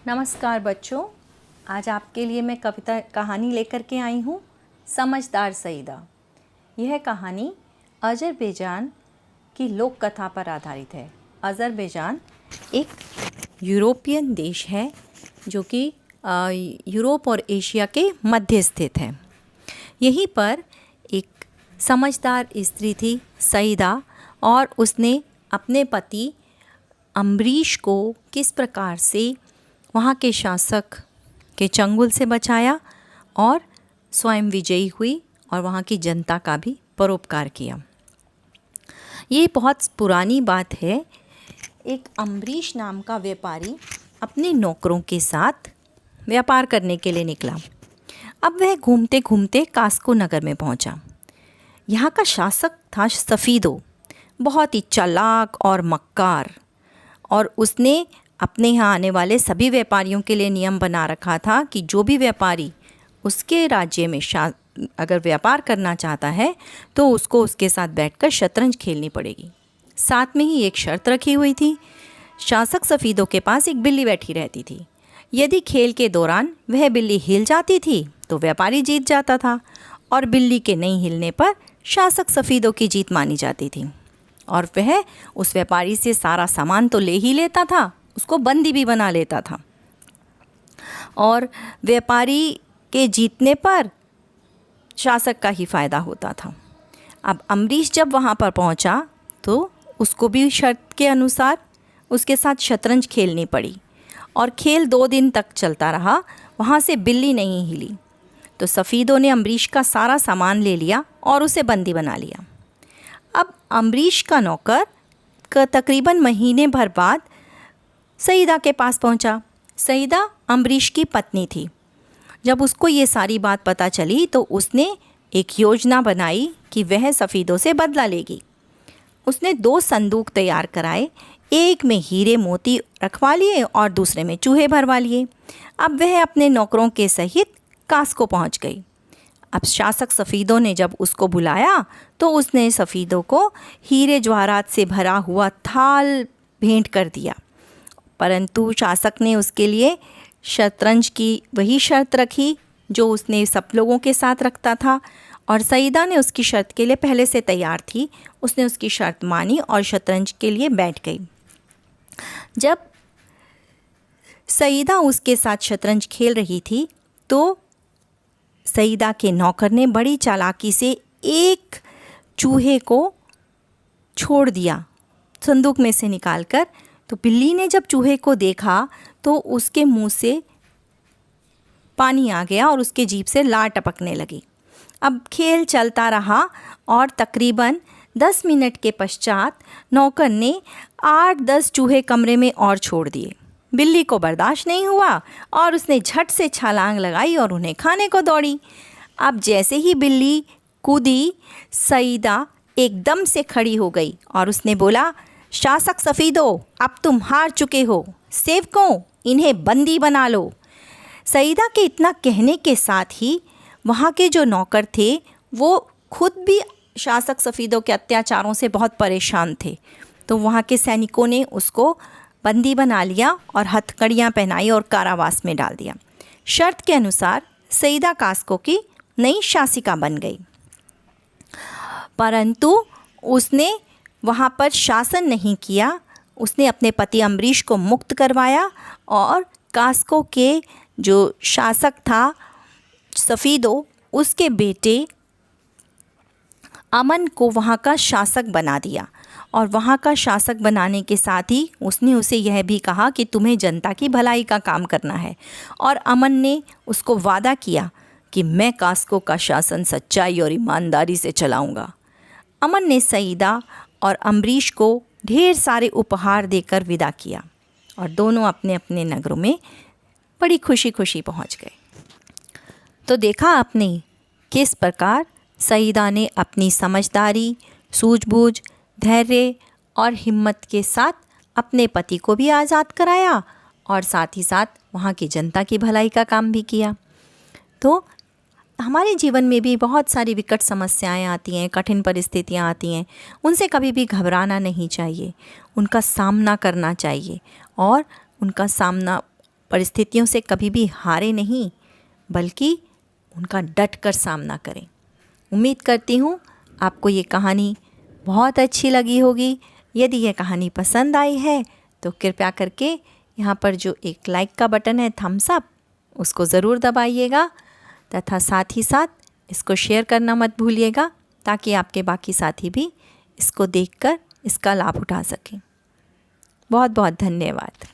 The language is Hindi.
नमस्कार बच्चों, आज आपके लिए मैं कहानी लेकर के आई हूँ समझदार सईदा। यह कहानी अज़रबैजान की लोक कथा पर आधारित है। अज़रबैजान एक यूरोपियन देश है जो कि यूरोप और एशिया के मध्य स्थित है। यहीं पर एक समझदार स्त्री थी सईदा, और उसने अपने पति अम्बरीश को किस प्रकार से वहाँ के शासक के चंगुल से बचाया और स्वयं विजयी हुई और वहाँ की जनता का भी परोपकार किया। ये बहुत पुरानी बात है। एक अम्बरीश नाम का व्यापारी अपने नौकरों के साथ व्यापार करने के लिए निकला। अब वह घूमते घूमते कास्को नगर में पहुँचा। यहाँ का शासक था सफ़ीदो, बहुत ही चालाक और मक्कार, और उसने अपने यहाँ आने वाले सभी व्यापारियों के लिए नियम बना रखा था कि जो भी व्यापारी उसके राज्य में अगर व्यापार करना चाहता है तो उसको उसके साथ बैठकर शतरंज खेलनी पड़ेगी। साथ में ही एक शर्त रखी हुई थी। शासक सफ़ीदों के पास एक बिल्ली बैठी रहती थी। यदि खेल के दौरान वह बिल्ली हिल जाती थी तो व्यापारी जीत जाता था, और बिल्ली के नहीं हिलने पर शासक सफ़ीदों की जीत मानी जाती थी। और वह उस व्यापारी से सारा सामान तो ले ही लेता था, उसको बंदी भी बना लेता था, और व्यापारी के जीतने पर शासक का ही फ़ायदा होता था। अब अम्बरीश जब वहाँ पर पहुँचा तो उसको भी शर्त के अनुसार उसके साथ शतरंज खेलनी पड़ी, और खेल 2 दिन तक चलता रहा। वहाँ से बिल्ली नहीं हिली तो सफ़ीदों ने अम्बरीश का सारा सामान ले लिया और उसे बंदी बना लिया। अब अम्बरीश का नौकर तकरीबन महीने भर बाद सईदा के पास पहुंचा। सईदा अम्बरीश की पत्नी थी। जब उसको ये सारी बात पता चली तो उसने एक योजना बनाई कि वह सफ़ीदों से बदला लेगी। उसने 2 संदूक तैयार कराए, एक में हीरे मोती रखवा लिए और दूसरे में चूहे भरवा लिए। अब वह अपने नौकरों के सहित कास्को पहुंच गई। अब शासक सफ़ीदों ने जब उसको बुलाया तो उसने सफ़ीदों को हीरे जवाहरात से भरा हुआ थाल भेंट कर दिया, परंतु शासक ने उसके लिए शतरंज की वही शर्त रखी जो उसने सब लोगों के साथ रखता था, और सईदा ने उसकी शर्त के लिए पहले से तैयार थी। उसने उसकी शर्त मानी और शतरंज के लिए बैठ गई। जब सईदा उसके साथ शतरंज खेल रही थी तो सईदा के नौकर ने बड़ी चालाकी से एक चूहे को छोड़ दिया संदूक में से निकालकर। तो बिल्ली ने जब चूहे को देखा तो उसके मुंह से पानी आ गया और उसके जीभ से लार टपकने लगी। अब खेल चलता रहा और तकरीबन 10 मिनट के पश्चात नौकर ने 8-10 चूहे कमरे में और छोड़ दिए। बिल्ली को बर्दाश्त नहीं हुआ और उसने झट से छलांग लगाई और उन्हें खाने को दौड़ी। अब जैसे ही बिल्ली कूदी, सईदा एकदम से खड़ी हो गई और उसने बोला, शासक सफ़ीदों, अब तुम हार चुके हो। सेवकों, इन्हें बंदी बना लो। सईदा के इतना कहने के साथ ही वहाँ के जो नौकर थे वो खुद भी शासक सफ़ीदों के अत्याचारों से बहुत परेशान थे। तो वहाँ के सैनिकों ने उसको बंदी बना लिया और हथकड़ियाँ पहनाई और कारावास में डाल दिया। शर्त के अनुसार सईदा कास्को की नई शासिका बन गई, परंतु उसने वहाँ पर शासन नहीं किया। उसने अपने पति अम्बरीश को मुक्त करवाया और कास्को के जो शासक था सफ़ीदों, उसके बेटे अमन को वहाँ का शासक बना दिया। और वहाँ का शासक बनाने के साथ ही उसने उसे यह भी कहा कि तुम्हें जनता की भलाई का काम करना है। और अमन ने उसको वादा किया कि मैं कास्को का शासन सच्चाई और ईमानदारी से चलाऊँगा। अमन ने सईदा और अम्बरीश को ढेर सारे उपहार देकर विदा किया और दोनों अपने अपने नगरों में बड़ी खुशी खुशी पहुंच गए। तो देखा आपने किस प्रकार सईदा ने अपनी समझदारी, सूझबूझ, धैर्य और हिम्मत के साथ अपने पति को भी आज़ाद कराया और साथ ही साथ वहाँ की जनता की भलाई का काम भी किया। तो हमारे जीवन में भी बहुत सारी विकट समस्याएं आती हैं, कठिन परिस्थितियां आती हैं। उनसे कभी भी घबराना नहीं चाहिए, उनका सामना करना चाहिए और उनका सामना परिस्थितियों से कभी भी हारे नहीं, बल्कि उनका डट कर सामना करें। उम्मीद करती हूँ आपको ये कहानी बहुत अच्छी लगी होगी। यदि यह कहानी पसंद आई है तो कृपया करके यहाँ पर जो एक लाइक का बटन है, थम्स अप, उसको ज़रूर दबाइएगा तथा साथ ही साथ इसको शेयर करना मत भूलिएगा, ताकि आपके बाकी साथी भी इसको देखकर इसका लाभ उठा सकें। बहुत बहुत धन्यवाद।